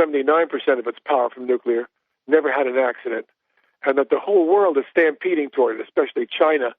79% of its power from nuclear, never had an accident, and that the whole world is stampeding toward it, especially China,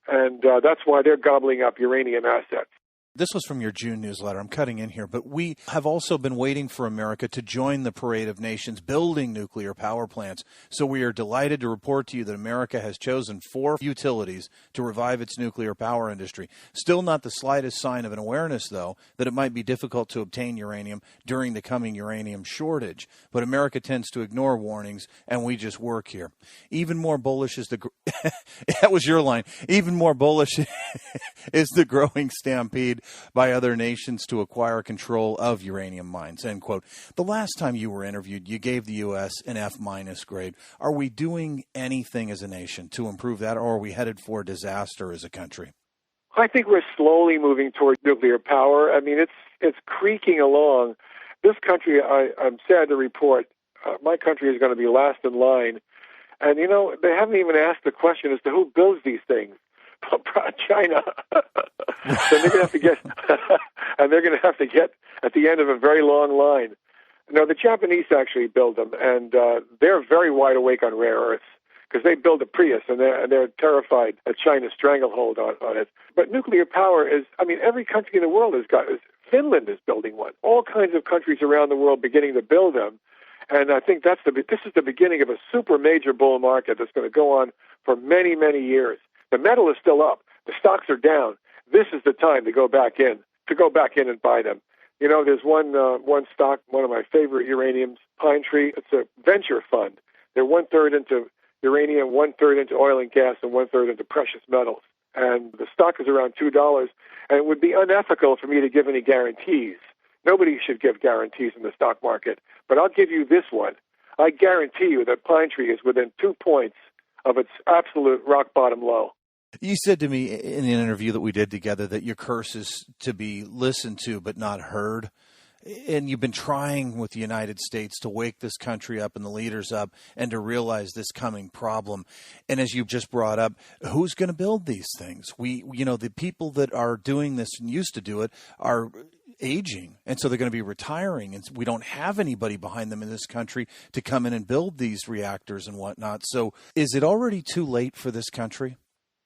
and that's why they're gobbling up uranium assets. This was from your June newsletter. I'm cutting in here, but we have also been waiting for America to join the parade of nations building nuclear power plants. So we are delighted to report to you that America has chosen 4 utilities to revive its nuclear power industry. Still not the slightest sign of an awareness, though, that it might be difficult to obtain uranium during the coming uranium shortage. But America tends to ignore warnings, and we just work here. Even more bullish is the that was your line. Even more bullish is the growing stampede by other nations to acquire control of uranium mines, end quote. The last time you were interviewed, you gave the U.S. an F- grade. Are we doing anything as a nation to improve that, or are we headed for disaster as a country? I think we're slowly moving toward nuclear power. I mean, it's creaking along. This country, I'm sad to report, my country is going to be last in line. And, you know, they haven't even asked the question as to who builds these things. China. So they're going to have to get, and they're going to have to get at the end of a very long line. No, the Japanese actually build them, and they're very wide awake on rare earths because they build a Prius, and they're terrified at China's stranglehold on it. But nuclear power is, I mean, every country in the world has got. Finland is building one. All kinds of countries around the world beginning to build them, and I think this is the beginning of a super major bull market that's going to go on for many, many years. The metal is still up. The stocks are down. This is the time to go back in and buy them. You know, there's one stock, one of my favorite uraniums, Pine Tree. It's a venture fund. They're 1/3 into uranium, 1/3 into oil and gas, and 1/3 into precious metals. And the stock is around $2. And it would be unethical for me to give any guarantees. Nobody should give guarantees in the stock market. But I'll give you this one. I guarantee you that Pine Tree is within 2 points of its absolute rock bottom low. You said to me in an interview that we did together that your curse is to be listened to but not heard. And you've been trying with the United States to wake this country up and the leaders up and to realize this coming problem. And as you just brought up, who's going to build these things? The people that are doing this and used to do it are aging, and so they're going to be retiring, and we don't have anybody behind them in this country to come in and build these reactors and whatnot. So is it already too late for this country?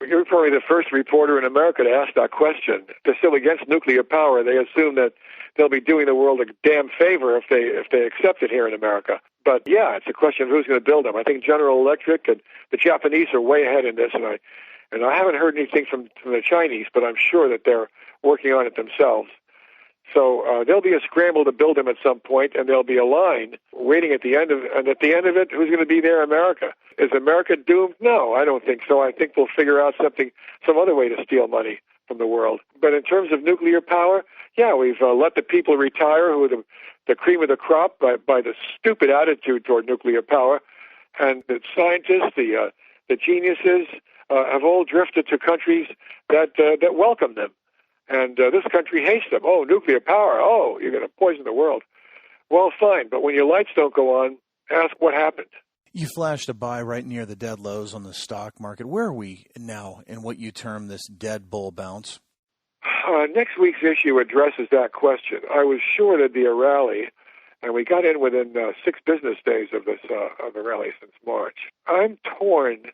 You're probably the first reporter in America to ask that question. They're still against nuclear power. They assume that they'll be doing the world a damn favor if they accept it here in America. But yeah, it's a question of who's going to build them. I think General Electric and the Japanese are way ahead in this, and I haven't heard anything from the Chinese, but I'm sure that they're working on it themselves. So there'll be a scramble to build them at some point, and there'll be a line waiting at the end of it. And at the end of it, who's going to be there? America. Is America doomed? No, I don't think so. I think we'll figure out some other way to steal money from the world. But in terms of nuclear power, yeah, we've let the people retire who are the cream of the crop by the stupid attitude toward nuclear power. And the scientists, the geniuses, have all drifted to countries that welcome them. And this country hates them. Oh, nuclear power. Oh, you're going to poison the world. Well, fine. But when your lights don't go on, ask what happened. You flashed a buy right near the dead lows on the stock market. Where are we now in what you term this dead bull bounce? Next week's issue addresses that question. I was sure there'd be a rally, and we got in within 6 business days of the rally since March. I'm torn.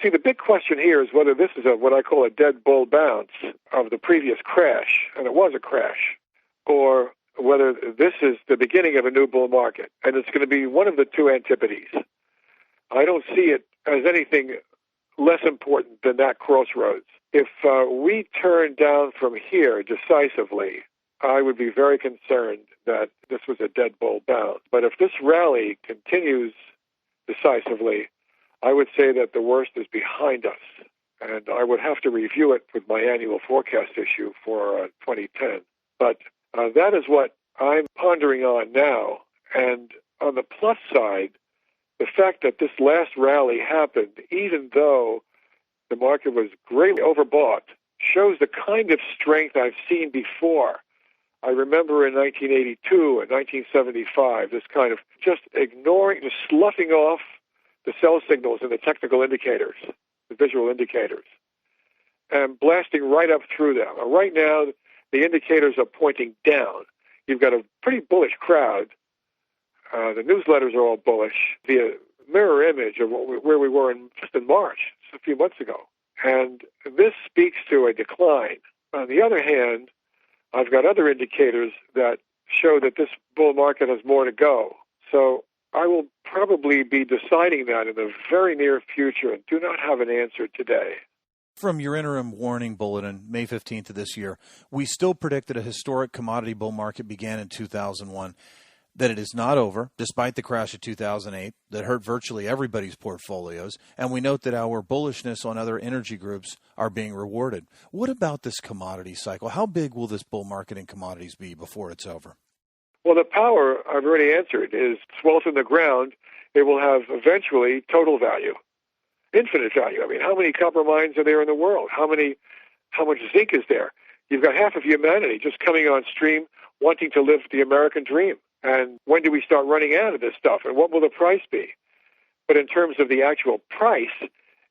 See, the big question here is whether this is what I call a dead bull bounce of the previous crash, and it was a crash, or whether this is the beginning of a new bull market, and it's going to be one of the two antipodes. I don't see it as anything less important than that crossroads. If we turn down from here decisively, I would be very concerned that this was a dead bull bounce. But if this rally continues decisively, I would say that the worst is behind us, and I would have to review it with my annual forecast issue for 2010. But that is what I'm pondering on now. And on the plus side, the fact that this last rally happened, even though the market was greatly overbought, shows the kind of strength I've seen before. I remember in 1982 and 1975, this kind of just ignoring, just sloughing off the sell signals and the technical indicators, the visual indicators, and blasting right up through them. Right now, the indicators are pointing down. You've got a pretty bullish crowd, The newsletters are all bullish. The mirror image of where we were just in March, just a few months ago. And this speaks to a decline. On the other hand, I've got other indicators that show that this bull market has more to go. So I will probably be deciding that in the very near future and do not have an answer today. From your interim warning bulletin, May 15th of this year, we still predict that a historic commodity bull market began in 2001, that it is not over, despite the crash of 2008 that hurt virtually everybody's portfolios, and we note that our bullishness on other energy groups are being rewarded. What about this commodity cycle? How big will this bull market in commodities be before it's over? Well, the power, I've already answered, is wealth in the ground. It will have eventually total value, infinite value. I mean, how many copper mines are there in the world? How much zinc is there? You've got half of humanity just coming on stream wanting to live the American dream. And when do we start running out of this stuff? And what will the price be? But in terms of the actual price,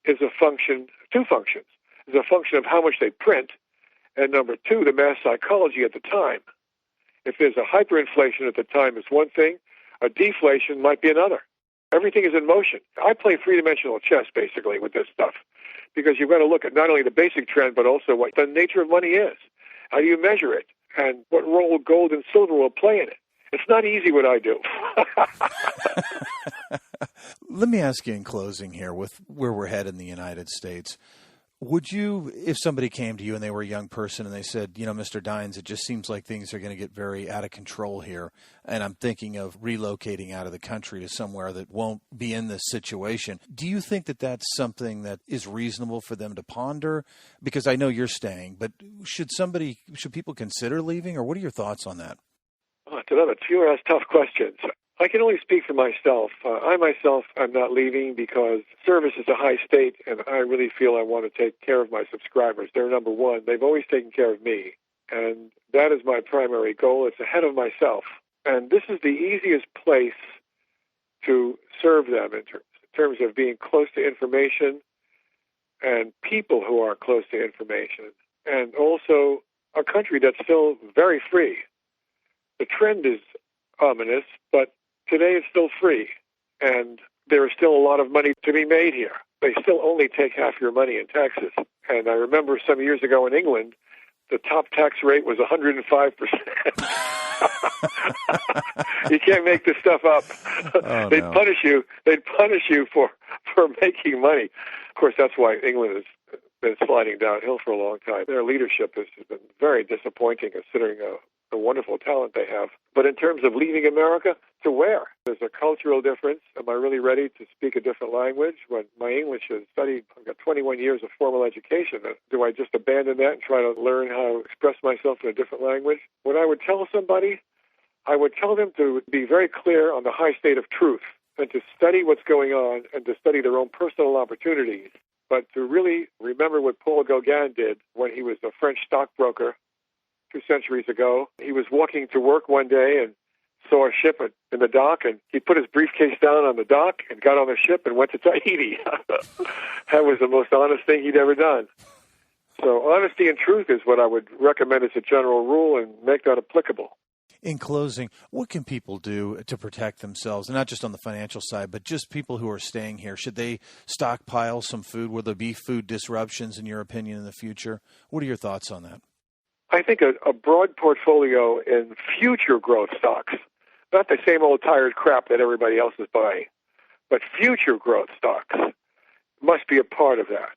is a function, two functions. Is a function of how much they print, and number two, the mass psychology at the time. If there's a hyperinflation at the time, it's one thing. A deflation might be another. Everything is in motion. I play three-dimensional chess, basically, with this stuff, because you've got to look at not only the basic trend, but also what the nature of money is. How do you measure it? And what role gold and silver will play in it? It's not easy what I do. Let me ask you in closing here, with where we're headed in the United States, would you, if somebody came to you and they were a young person and they said, you know, Mr. Dines, it just seems like things are going to get very out of control here, and I'm thinking of relocating out of the country to somewhere that won't be in this situation. Do you think that that's something that is reasonable for them to ponder? Because I know you're staying, but should people consider leaving, or what are your thoughts on that? Oh, it's another two ask tough questions. I can only speak for myself. I myself am not leaving because service is a high state, and I really feel I want to take care of my subscribers. They're number one. They've always taken care of me, and that is my primary goal. It's ahead of myself, and this is the easiest place to serve them in terms of being close to information and people who are close to information, and also a country that's still very free. The trend is ominous, but today it's still free, and there is still a lot of money to be made here. They still only take half your money in taxes. And I remember some years ago in England, the top tax rate was 105%. You can't make this stuff up. Oh, They'd punish you. They'd punish you for making money. Of course, that's why England has been sliding downhill for a long time. Their leadership has been very disappointing, considering the wonderful talent they have. But in terms of leaving America, to where? There's a cultural difference. Am I really ready to speak a different language? When my English is studied, I've got 21 years of formal education. Do I just abandon that and try to learn how to express myself in a different language? When I would tell somebody, I would tell them to be very clear on the high state of truth and to study what's going on and to study their own personal opportunities, but to really remember what Paul Gauguin did when he was a French stockbroker 2 centuries ago. He was walking to work one day and saw a ship in the dock, and he put his briefcase down on the dock and got on the ship and went to Tahiti. That was the most honest thing he'd ever done. So honesty and truth is what I would recommend as a general rule, and make that applicable. In closing, what can people do to protect themselves, and not just on the financial side, but just people who are staying here? Should they stockpile some food? Will there be food disruptions, in your opinion, in the future? What are your thoughts on that? I think a broad portfolio in future growth stocks, not the same old tired crap that everybody else is buying, but future growth stocks must be a part of that.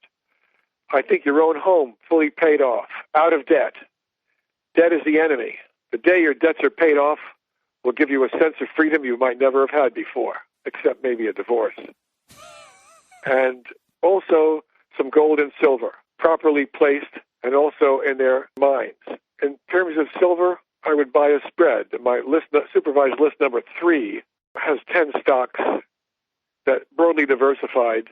I think your own home fully paid off, out of debt. Debt is the enemy. The day your debts are paid off will give you a sense of freedom you might never have had before, except maybe a divorce. And also some gold and silver, properly placed and also in their mines. In terms of silver, I would buy a spread. My supervised list number 3 has 10 stocks that broadly diversified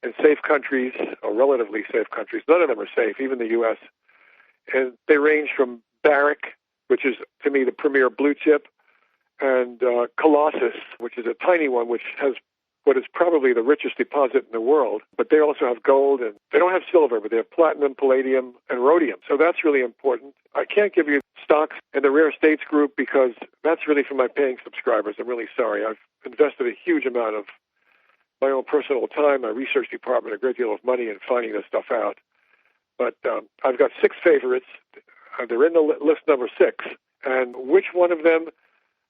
in safe countries, or relatively safe countries. None of them are safe, even the U.S. And they range from Barrick, which is, to me, the premier blue chip, and Colossus, which is a tiny one, which has what is probably the richest deposit in the world. But they also have gold, and they don't have silver, but they have platinum, palladium, and rhodium. So that's really important. I can't give you stocks and the Rare States group because that's really for my paying subscribers. I'm really sorry. I've invested a huge amount of my own personal time, my research department, a great deal of money in finding this stuff out. But I've got 6 favorites. They're in the list number 6. And which one of them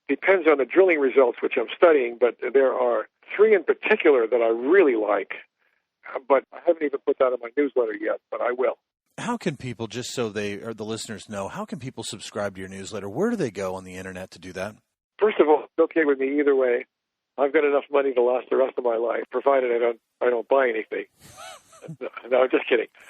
depends on the drilling results, which I'm studying, but there are 3 in particular that I really like. But I haven't even put that in my newsletter yet, but I will. How can people, just so the listeners know, how can people subscribe to your newsletter? Where do they go on the internet to do that? First of all, it's okay with me either way. I've got enough money to last the rest of my life, provided I don't buy anything. No, I'm just kidding.